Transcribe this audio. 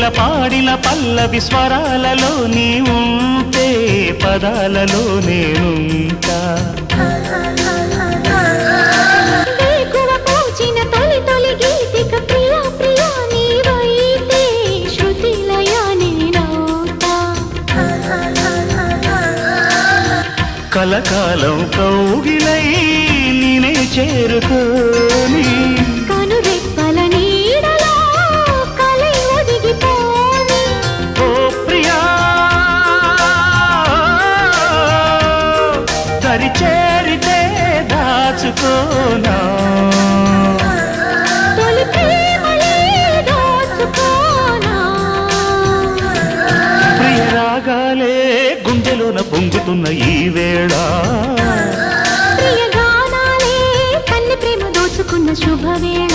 కోకిల పాడిన పల్లవి స్వరాలలో నీ ఉంటే పదాలలో నేనుంటా వేకువ పూచిన తొలి తొలి గీతిక ప్రియా ప్రియా నీవైతే శృతిలయ నేనవుతా కలకాలం కౌగిలై నినే చేరుకోని కనురెప్పల నీడలో కలై ఒదిగిపోని ఓ ప్రియా దరి చేరితే దాచుకోనా తొలి ప్రేమలే దోచుకోనా ప్రియ రాగాలే గుండెలోన పొంగుతున్న ఈ వేళ ప్రియ గానాలే కన్ని ప్రేమ దోచుకున్న శుభవేళ